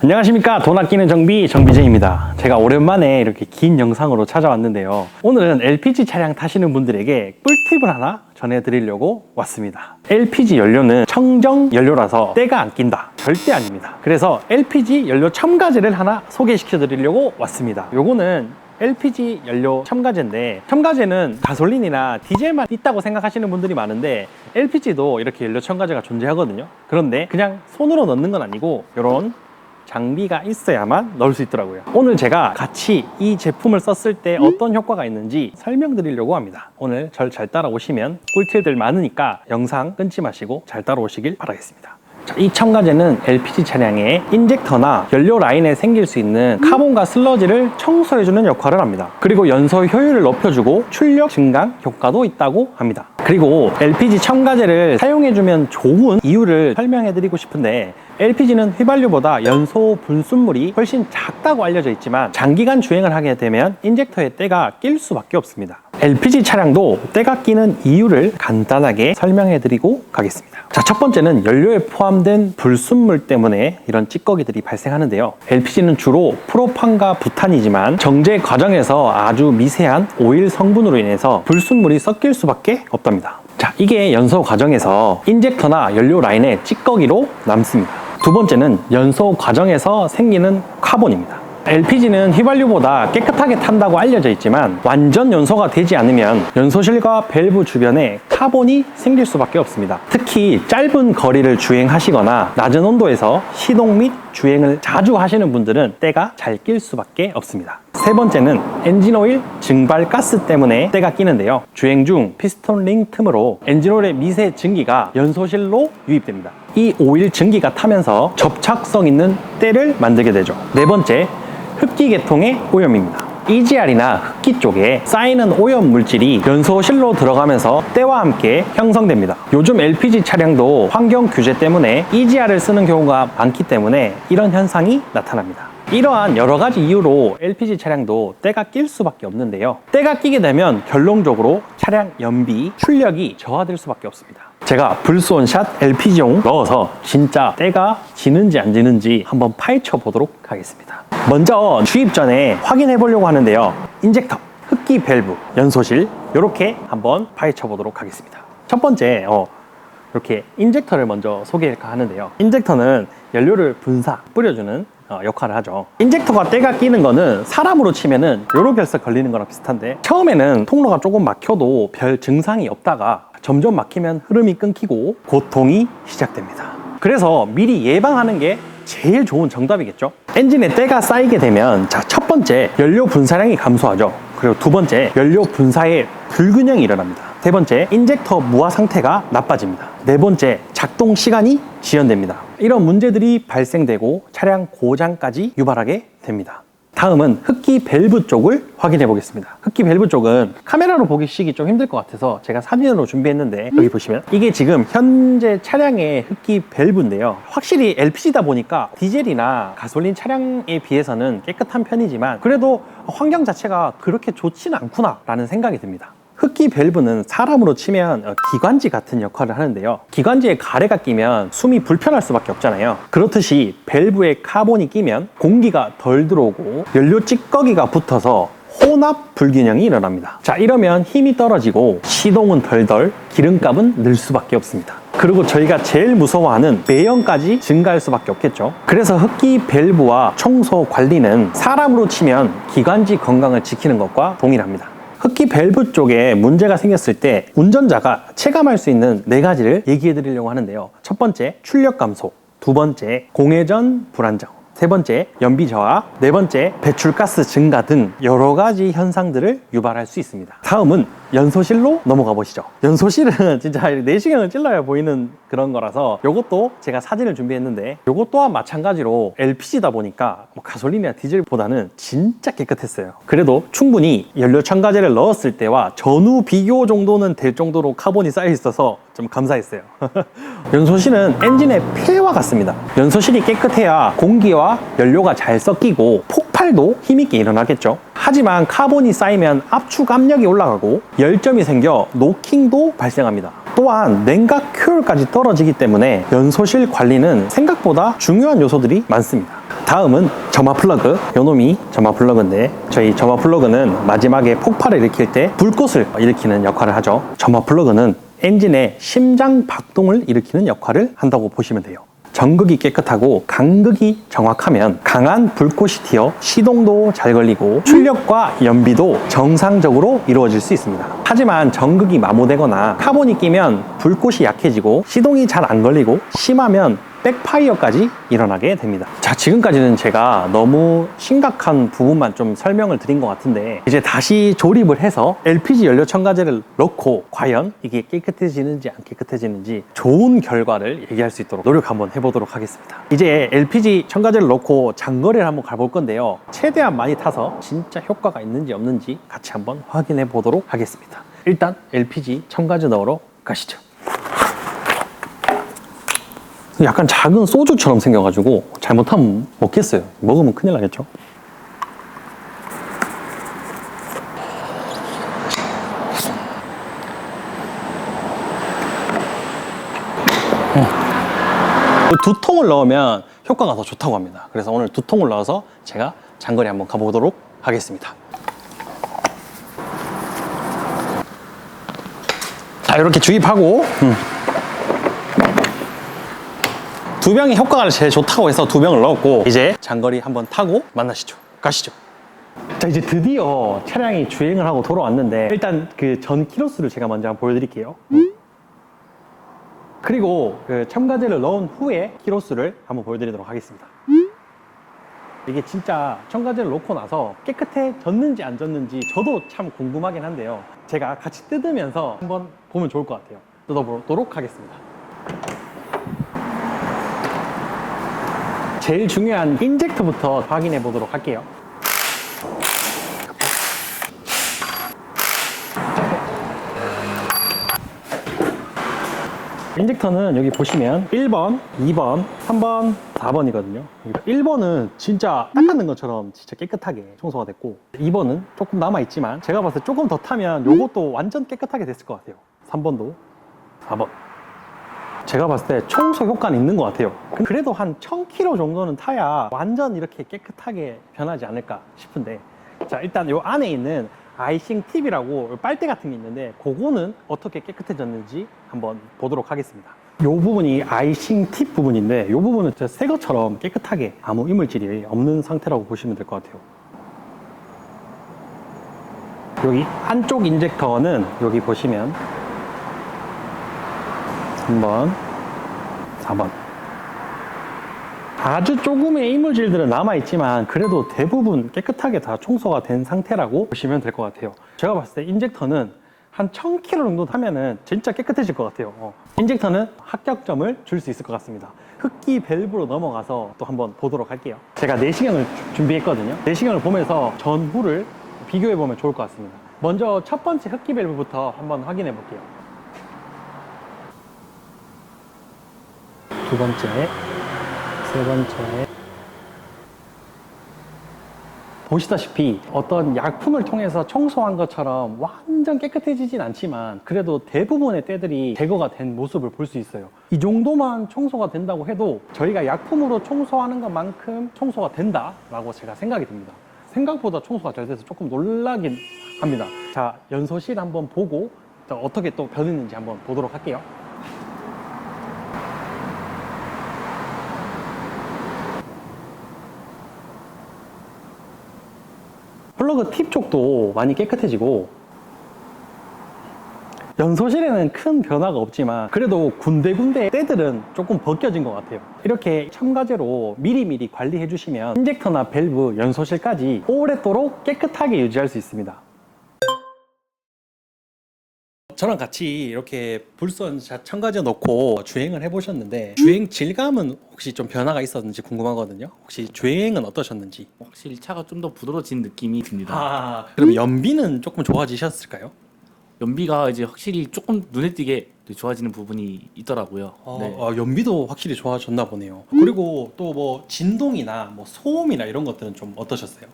안녕하십니까. 돈 아끼는 정비제입니다. 제가 오랜만에 이렇게 긴 영상으로 찾아왔는데요. 오늘은 LPG 차량 타시는 분들에게 꿀팁을 하나 전해드리려고 왔습니다. LPG 연료는 청정 연료라서 때가 안 낀다. 절대 아닙니다. 그래서 LPG 연료 첨가제를 하나 소개시켜 드리려고 왔습니다. 요거는 LPG 연료 첨가제인데, 첨가제는 가솔린이나 디젤만 있다고 생각하시는 분들이 많은데 LPG도 이렇게 연료 첨가제가 존재하거든요. 그런데 그냥 손으로 넣는 건 아니고 이런 장비가 있어야만 넣을 수 있더라고요. 오늘 제가 같이 이 제품을 썼을 때 어떤 효과가 있는지 설명드리려고 합니다. 오늘 절 잘 따라오시면 꿀팁들 많으니까 영상 끊지 마시고 잘 따라오시길 바라겠습니다. 이 첨가제는 LPG 차량의 인젝터나 연료 라인에 생길 수 있는 카본과 슬러지를 청소해주는 역할을 합니다. 그리고 연소 효율을 높여주고 출력 증강 효과도 있다고 합니다. 그리고 LPG 첨가제를 사용해주면 좋은 이유를 설명해드리고 싶은데, LPG는 휘발유보다 연소 분순물이 훨씬 작다고 알려져 있지만 장기간 주행을 하게 되면 인젝터에 때가 낄 수밖에 없습니다. LPG 차량도 때가 끼는 이유를 간단하게 설명해드리고 가겠습니다. 자, 첫 번째는 연료에 포함된 불순물 때문에 이런 찌꺼기들이 발생하는데요. LPG는 주로 프로판과 부탄이지만 정제 과정에서 아주 미세한 오일 성분으로 인해서 불순물이 섞일 수밖에 없답니다. 자, 이게 연소 과정에서 인젝터나 연료 라인에 찌꺼기로 남습니다. 두 번째는 연소 과정에서 생기는 카본입니다. LPG는 휘발유보다 깨끗하게 탄다고 알려져 있지만 완전 연소가 되지 않으면 연소실과 밸브 주변에 카본이 생길 수밖에 없습니다. 특히 짧은 거리를 주행하시거나 낮은 온도에서 시동 및 주행을 자주 하시는 분들은 때가 잘 낄 수밖에 없습니다. 세 번째는 엔진오일 증발 가스 때문에 때가 끼는데요. 주행 중 피스톤 링 틈으로 엔진오일의 미세 증기가 연소실로 유입됩니다. 이 오일 증기가 타면서 접착성 있는 때를 만들게 되죠. 네 번째, 흡기 계통의 오염입니다. EGR이나 흡기 쪽에 쌓이는 오염 물질이 연소실로 들어가면서 때와 함께 형성됩니다. 요즘 LPG 차량도 환경 규제 때문에 EGR을 쓰는 경우가 많기 때문에 이런 현상이 나타납니다. 이러한 여러 가지 이유로 LPG 차량도 때가 낄 수밖에 없는데요. 때가 끼게 되면 결론적으로 차량 연비, 출력이 저하될 수밖에 없습니다. 제가 불스온샷 LPG용 넣어서 진짜 때가 지는지 안 지는지 한번 파헤쳐 보도록 하겠습니다. 먼저 주입 전에 확인해 보려고 하는데요. 인젝터, 흡기 밸브, 연소실 이렇게 한번 파헤쳐 보도록 하겠습니다. 첫 번째, 이렇게 인젝터를 먼저 소개할까 하는데요. 인젝터는 연료를 뿌려주는 역할을 하죠. 인젝터가 때가 끼는 거는 사람으로 치면은 요로 결석 걸리는 거랑 비슷한데, 처음에는 통로가 조금 막혀도 별 증상이 없다가 점점 막히면 흐름이 끊기고 고통이 시작됩니다. 그래서 미리 예방하는 게 제일 좋은 정답이겠죠. 엔진에 때가 쌓이게 되면, 자, 첫 번째, 연료 분사량이 감소하죠. 그리고 두 번째, 연료 분사에 불균형이 일어납니다. 세 번째, 인젝터 무화 상태가 나빠집니다. 네 번째, 작동 시간이 지연됩니다. 이런 문제들이 발생되고 차량 고장까지 유발하게 됩니다. 다음은 흡기 밸브 쪽을 확인해 보겠습니다. 흡기 밸브 쪽은 카메라로 보시기 좀 힘들 것 같아서 제가 사진으로 준비했는데, 여기 보시면 이게 지금 현재 차량의 흡기 밸브인데요. 확실히 LPG다 보니까 디젤이나 가솔린 차량에 비해서는 깨끗한 편이지만 그래도 환경 자체가 그렇게 좋지는 않구나 라는 생각이 듭니다. 흡기 밸브는 사람으로 치면 기관지 같은 역할을 하는데요. 기관지에 가래가 끼면 숨이 불편할 수밖에 없잖아요. 그렇듯이 밸브에 카본이 끼면 공기가 덜 들어오고 연료 찌꺼기가 붙어서 혼합 불균형이 일어납니다. 자, 이러면 힘이 떨어지고 시동은 덜덜, 기름값은 늘 수밖에 없습니다. 그리고 저희가 제일 무서워하는 매연까지 증가할 수밖에 없겠죠. 그래서 흡기 밸브와 청소 관리는 사람으로 치면 기관지 건강을 지키는 것과 동일합니다. 흡기 밸브 쪽에 문제가 생겼을 때 운전자가 체감할 수 있는 4가지를 얘기해 드리려고 하는데요. 첫 번째, 출력 감소. 두 번째, 공회전 불안정. 세 번째, 연비 저하. 네 번째, 배출가스 증가 등 여러 가지 현상들을 유발할 수 있습니다. 다음은 연소실로 넘어가 보시죠. 연소실은 진짜 내시경을 찔러야 보이는 그런 거라서 요것도 제가 사진을 준비했는데, 요것 또한 마찬가지로 LPG다 보니까 가솔린이나 디젤보다는 진짜 깨끗했어요. 그래도 충분히 연료 첨가제를 넣었을 때와 전후 비교 정도는 될 정도로 카본이 쌓여 있어서 좀 감사했어요. 연소실은 엔진의 폐와 같습니다. 연소실이 깨끗해야 공기와 연료가 잘 섞이고 폭발도 힘있게 일어나겠죠. 하지만 카본이 쌓이면 압축 압력이 올라가고 열점이 생겨 노킹도 발생합니다. 또한 냉각 효율까지 떨어지기 때문에 연소실 관리는 생각보다 중요한 요소들이 많습니다. 다음은 점화 플러그. 요놈이 점화 플러그인데 저희 점화 플러그는 마지막에 폭발을 일으킬 때 불꽃을 일으키는 역할을 하죠. 점화 플러그는 엔진의 심장 박동을 일으키는 역할을 한다고 보시면 돼요. 전극이 깨끗하고 간극이 정확하면 강한 불꽃이 튀어 시동도 잘 걸리고 출력과 연비도 정상적으로 이루어질 수 있습니다. 하지만 전극이 마모되거나 카본이 끼면 불꽃이 약해지고 시동이 잘 안 걸리고 심하면 백파이어까지 일어나게 됩니다. 자, 지금까지는 제가 너무 심각한 부분만 좀 설명을 드린 것 같은데 이제 다시 조립을 해서 LPG 연료 첨가제를 넣고 과연 이게 깨끗해지는지 안 깨끗해지는지 좋은 결과를 얘기할 수 있도록 노력 한번 해보도록 하겠습니다. 이제 LPG 첨가제를 넣고 장거리를 한번 가볼 건데요. 최대한 많이 타서 진짜 효과가 있는지 없는지 같이 한번 확인해 보도록 하겠습니다. 일단 LPG 첨가제 넣으러 가시죠. 약간 작은 소주처럼 생겨가지고 잘못하면 먹겠어요. 먹으면 큰일 나겠죠. 두 통을 넣으면 효과가 더 좋다고 합니다. 그래서 오늘 두 통을 넣어서 제가 장거리 한번 가보도록 하겠습니다. 자, 이렇게 주입하고 두 병의 효과가 제일 좋다고 해서 두 병을 넣었고 이제 장거리 한번 타고 만나시죠. 가시죠. 자, 이제 드디어 차량이 주행을 하고 돌아왔는데 일단 그 전 키로수를 제가 먼저 한번 보여드릴게요. 그리고 그 첨가제를 넣은 후에 키로수를 한번 보여드리도록 하겠습니다. 이게 진짜 첨가제를 넣고 나서 깨끗해졌는지 안 졌는지 저도 참 궁금하긴 한데요. 제가 같이 뜯으면서 한번 보면 좋을 것 같아요. 뜯어보도록 하겠습니다. 제일 중요한 인젝터부터 확인해 보도록 할게요. 인젝터는 여기 보시면 1번, 2번, 3번, 4번이거든요. 1번은 진짜 닦는 것처럼 진짜 깨끗하게 청소가 됐고 2번은 조금 남아있지만 제가 봤을 때 조금 더 타면 이것도 완전 깨끗하게 됐을 것 같아요. 3번도, 4번. 제가 봤을 때 청소 효과는 있는 것 같아요. 그래도 한 1000km 정도는 타야 완전 이렇게 깨끗하게 변하지 않을까 싶은데 자, 일단 이 안에 있는 아이싱 팁이라고 빨대 같은 게 있는데 그거는 어떻게 깨끗해졌는지 한번 보도록 하겠습니다. 이 부분이 아이싱 팁 부분인데 이 부분은 새 것처럼 깨끗하게 아무 이물질이 없는 상태라고 보시면 될 것 같아요. 여기 한쪽 인젝터는 여기 보시면 3번, 4번. 아주 조금의 이물질들은 남아있지만 그래도 대부분 깨끗하게 다 청소가 된 상태라고 보시면 될 것 같아요. 제가 봤을 때 인젝터는 한 1000km 정도 타면은 진짜 깨끗해질 것 같아요. 인젝터는 합격점을 줄 수 있을 것 같습니다. 흡기 밸브로 넘어가서 또 한번 보도록 할게요. 제가 내시경을 준비했거든요. 내시경을 보면서 전후를 비교해보면 좋을 것 같습니다. 먼저 첫 번째 흡기 밸브부터 한번 확인해 볼게요. 두 번째, 세 번째. 보시다시피 어떤 약품을 통해서 청소한 것처럼 완전 깨끗해지진 않지만 그래도 대부분의 때들이 제거가 된 모습을 볼 수 있어요. 이 정도만 청소가 된다고 해도 저희가 약품으로 청소하는 것만큼 청소가 된다라고 제가 생각이 듭니다. 생각보다 청소가 잘 돼서 조금 놀라긴 합니다. 자, 연소실 한번 보고 어떻게 또 변했는지 한번 보도록 할게요. 플러그 팁 쪽도 많이 깨끗해지고 연소실에는 큰 변화가 없지만 그래도 군데군데 때들은 조금 벗겨진 것 같아요. 이렇게 첨가제로 미리미리 관리해 주시면 인젝터나 밸브, 연소실까지 오랫도록 깨끗하게 유지할 수 있습니다. 저랑 같이 이렇게 불선 첨가제 넣고 주행을 해보셨는데 주행 질감은 혹시 좀 변화가 있었는지 궁금하거든요. 혹시 주행은 어떠셨는지? 확실히 차가 좀 더 부드러워진 느낌이 듭니다. 그럼 연비는 조금 좋아지셨을까요? 연비가 이제 확실히 조금 눈에 띄게 좋아지는 부분이 있더라고요. 네. 연비도 확실히 좋아졌나 보네요. 그리고 또 뭐 진동이나 뭐 소음이나 이런 것들은 좀 어떠셨어요?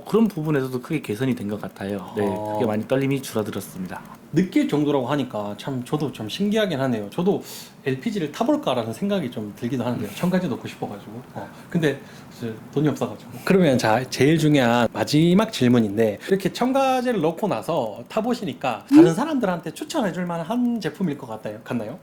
그런 부분에서도 크게 개선이 된 것 같아요. 네, 아. 그게 많이 떨림이 줄어들었습니다. 느낄 정도라고 하니까 참 저도 좀 신기하긴 하네요. 저도 LPG를 타볼까라는 생각이 좀 들기도 하는데요. 첨가제 넣고 싶어가지고. 근데 이제 돈이 없어가지고. 그러면 자, 제일 중요한 마지막 질문인데 이렇게 첨가제를 넣고 나서 타보시니까 다른 사람들한테 추천해줄 만한 제품일 것 같나요?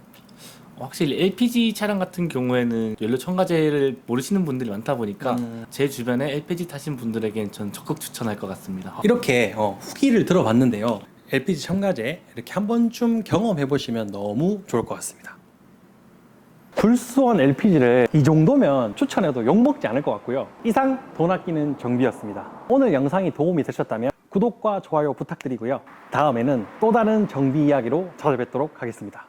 확실히 LPG 차량 같은 경우에는 연료 첨가제를 모르시는 분들이 많다 보니까 제 주변에 LPG 타신 분들에겐 전 적극 추천할 것 같습니다. 이렇게 후기를 들어봤는데요. LPG 첨가제 이렇게 한 번쯤 경험해 보시면 너무 좋을 것 같습니다. 불수원 LPG를 이 정도면 추천해도 욕먹지 않을 것 같고요. 이상 돈 아끼는 정비였습니다. 오늘 영상이 도움이 되셨다면 구독과 좋아요 부탁드리고요. 다음에는 또 다른 정비 이야기로 찾아뵙도록 하겠습니다.